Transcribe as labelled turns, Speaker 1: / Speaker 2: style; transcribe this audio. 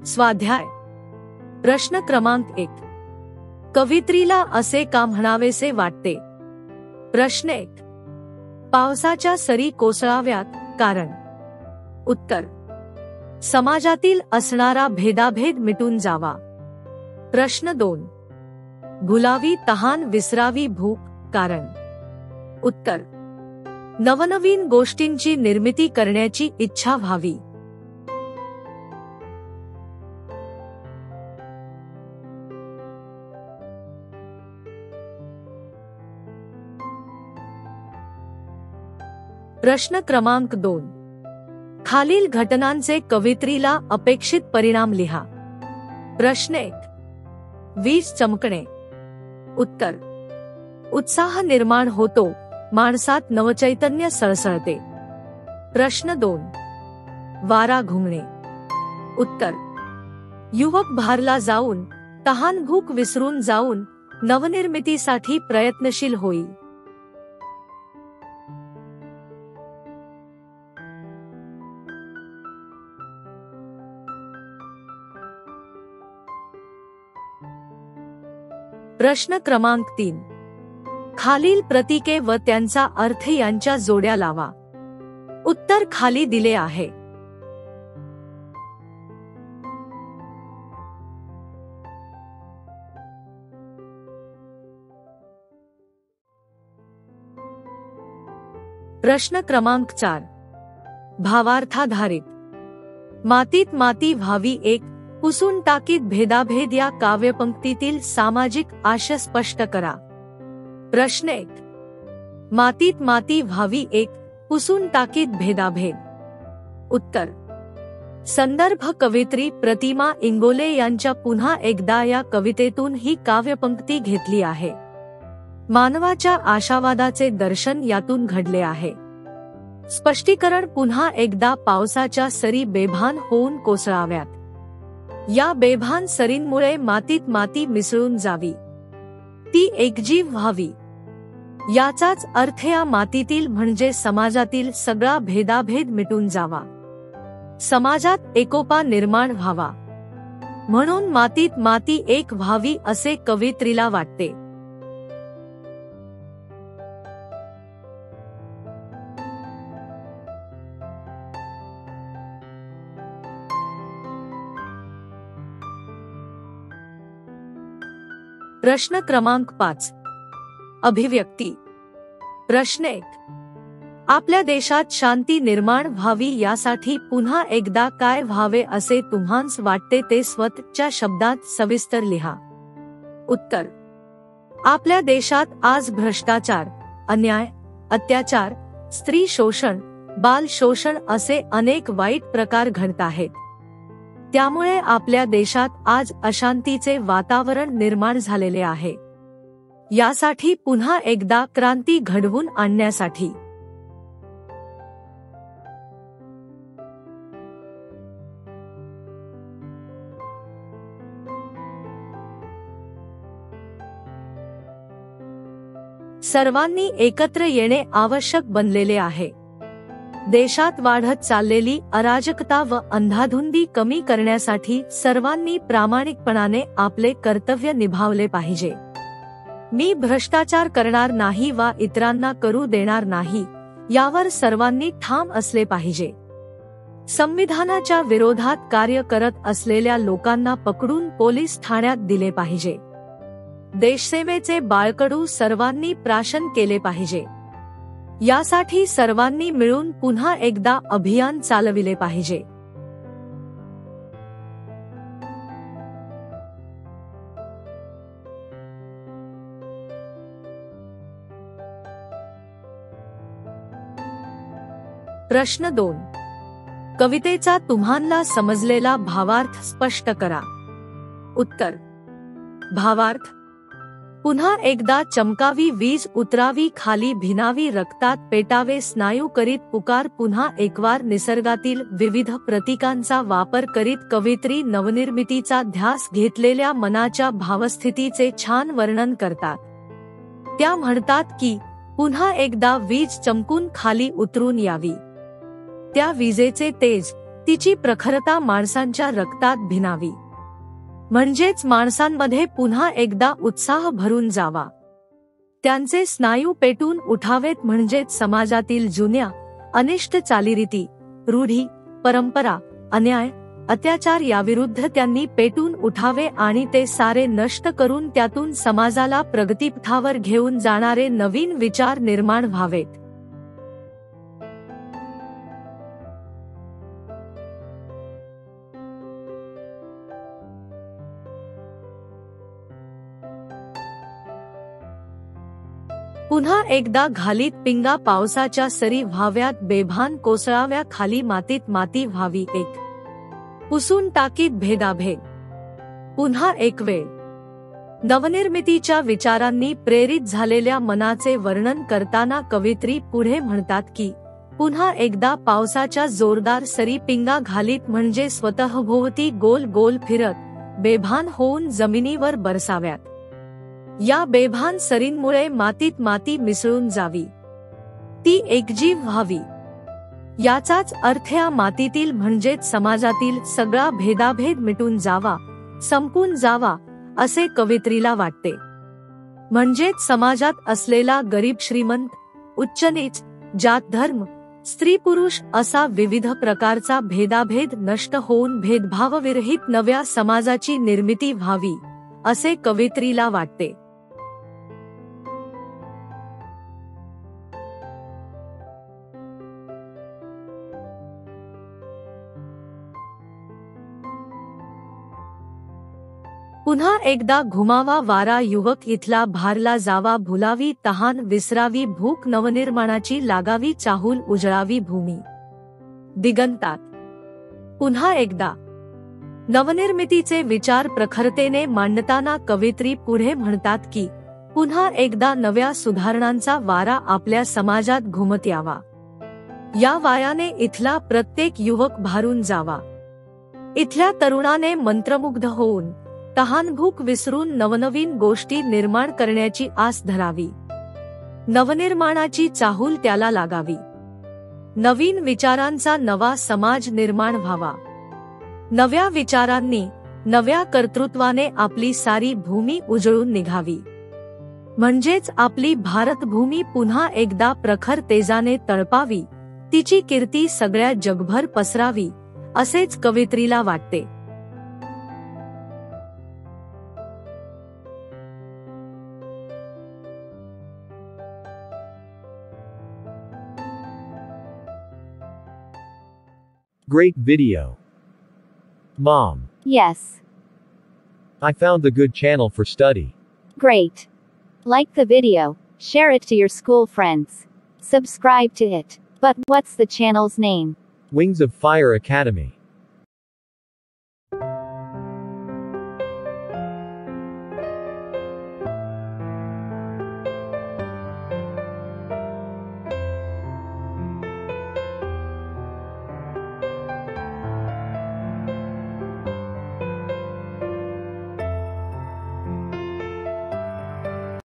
Speaker 1: स्वाध्याय प्रश्न क्रमांक 1. कवयित्रीला असे का म्हणावेसे वाटते? प्रश्न 1. पावसाच्या सरी कोसळाव्यात कारण. उत्तर. समाजातील असणारा भेदाभेद मिटून जावा. प्रश्न 2. भुलावी तहान विसरावी भूक कारण. उत्तर. नवनवीन गोष्टींची निर्मिती करण्याची इच्छा व्हावी. प्रश्न क्रमांक 2. खालील घटनांचे कवयित्रीला अपेक्षित परिणाम लिहा. प्रश्न 1. वीज चमकणे. उत्तर. उत्साह निर्माण होतो, माणसात नवचैतन्य सळसळते. प्रश्न 2. वारा घुमणे. उत्तर. युवक भारला जाऊन, तहान भूक विसरून जाऊन नवनिर्मितीसाठी प्रयत्नशील होईल. प्रश्न क्रमांक 3. खालील प्रतीके व त्यांचा अर्थ यांच्या जोड्या लावा. उत्तर खाली दिले आहे. प्रश्न क्रमांक 4. भावार्थाधारित. मातीत माती व्हावी एक, पुसून टाकीत भेदाभेद या काव्यपंक्तीतील सामाजिक आशय स्पष्ट करा. प्रश्न 1. मातीत माती व्हावी एक, पुसून टाकीत भेदाभेद. उत्तर. संदर्भ कवयित्री प्रतिमा इंगोले यांच्या पुन्हा एकदा या कवितेतून ही काव्यपंक्ती घेतली आहे. मानवाच्या आशावादाचे दर्शन यातून घडले आहे. स्पष्टीकरण पुन्हा एकदा पावसाच्या सरी बेभान होऊन कोसळाव्यात. या बेभान सरींमुळे मातीत माती मिसळून जावी, ती एकजीव व्हावी. याचाच अर्थ या मातीतील म्हणजे समाजातील सगळा भेदाभेद मिटून जावा, समाजात एकोपा निर्माण व्हावा. म्हणून मातीत माती एक व्हावी असे कवयित्रीला वाटते. प्रश्न क्रमांक 5. अभिव्यक्ती. प्रश्न 1. आपल्या देशात शांती निर्माण व्हावी यासाठी पुन्हा एकदा काय व्हावे असे तुम्हास वाटते ते स्वतःच्या शब्दात सविस्तर लिहा. उत्तर. आपल्या देशात आज भ्रष्टाचार, अन्याय, अत्याचार, स्त्री शोषण, बाल शोषण असे अनेक वाईट प्रकार घडत आहेत. त्यामुळे आपल्या देशात आज अशांतीचे वातावरण निर्माण झालेले आहे. यासाठी पुन्हा एकदा क्रांती घडवून आणण्यासाठी सर्वांनी एकत्र येणे आवश्यक बनलेले आहे. देशात वाढत चाललेली अराजकता व अंधाधुंदी कमी करण्यासाठी सर्वांनी प्रामाणिकपणाने आपले कर्तव्य निभावले पाहिजे. मी भ्रष्टाचार करणार नाही वा इतरांना करू देणार नाही यावर सर्वांनी ठाम असले पाहिजे. संविधानाच्या विरोधात कार्य करत असलेल्या लोकांना पकडून पोलीस ठाण्यात दिले पाहिजे. देशसेवेचे बाळकडू सर्वांनी प्राशन केले पाहिजे. यासाठी सर्वांनी मिळून पुन्हा एकदा अभियान चालविले पाहिजे. प्रश्न 2. कवितेचा तुम्हाला समजलेला भावार्थ स्पष्ट करा. उत्तर. भावार्थ. पुन्हा एकदा चमकावी वीज, उतरावी खाली भिनावी, रक्तात पेटावे स्नायू करीत पुकार. पुन्हा एकवार निसर्गातील विविध प्रतीकांचा वापर करीत कवयित्री नवनिर्मितीचा ध्यास घेतलेल्या मनाच्या भावस्थितीचे छान वर्णन करतात. त्या म्हणतात की पुन्हा एकदा वीज चमकून खाली उतरून यावी. त्या विजेचे तेज, तिची प्रखरता माणसांच्या रक्तात भिनावी, म्हणजेच माणसांमध्ये पुन्हा एकदा उत्साह भरून जावा, त्यांचे स्नायू पेटून उठावेत, म्हणजेच समाजातील जुन्या अनिष्ट चालीरीती, रूढी, परंपरा, अन्याय, अत्याचार याविरुद्ध त्यांनी पेटून उठावे आणि ते सारे नष्ट करून त्यातून समाजाला प्रगतीपथावर घेऊन जाणारे नवीन विचार निर्माण व्हावेत. पुन्हा एकदा घालीत पिंगा पावसाच्या सरी व्हाव्यात, बेभान कोसळाव्या खाली मातीत माती व्हावी एक, पुसून टाकीत भेदाभेद. पुन्हा एक वेळ नवनिर्मितीच्या विचारांनी प्रेरित झालेल्या मनाचे वर्णन करताना कवयित्री पुढे म्हणतात की, पुन्हा एकदा पावसाच्या जोरदार सरी पिंगा घालीत म्हणजे स्वतःभोवती गोल गोल फिरत बेभान होऊन जमिनीवर बरसाव्यात. या बेभान सरींमुळे मातीत माती मिसळून जावी, ती एकजीव व्हावी. याचाच अर्थ या मातीतील म्हणजेच समाजातील सगळा भेदाभेद मिटून जावा, संपून जावा, असे कवयित्रीला वाटते. म्हणजेच समाजात असलेला गरीब श्रीमंत, उच्च नीच, जात धर्म, स्त्री पुरुष असा विविध प्रकारचा भेदाभेद नष्ट होऊन भेदभावविरहित नव्या समाजाची निर्मिती व्हावी, असे कवयित्रीला वाटते. पुन्हा एकदा घुमावा वारा युवक इथला भारला जावा, भुलावी तहान विसरावी भूक, नवनिर्माणाची लागावी चाहूल, उजळावी भूमी दिगंतात. पुन्हा एकदा नवनिर्मितीचे विचार प्रखरतेने मांडताना कवयित्री पुढे म्हणतात की, पुन्हा एकदा नव्या सुधारणांचा वारा आपल्या समाजात घुमत यावा. या वायाने इथला प्रत्येक युवक भारून जावा. इथल्या तरुणाने मंत्रमुग्ध होऊन तहानभूक विसरून नवनवीन गोष्टी निर्माण करण्याची आस धरावी. नवनिर्माणाची चाहूल त्याला लागावी. नवीन विचारांचा नवा समाज निर्माण व्हावा. नव्या विचारांनी, नव्या कर्तृत्वाने आपली सारी भूमी उजळून निघावी. म्हणजेच आपली भारतभूमी पुन्हा एकदा प्रखर तेजाने तळपावी, तिची कीर्ती सगळ्या जगभर पसरावी, असेच कवयित्रीला वाटते.
Speaker 2: Great video. Mom.
Speaker 3: Yes.
Speaker 2: I found the good channel for study.
Speaker 3: Great. Like the video, share it to your school friends. Subscribe to it. But what's the channel's name?
Speaker 2: Wings of Fire Academy.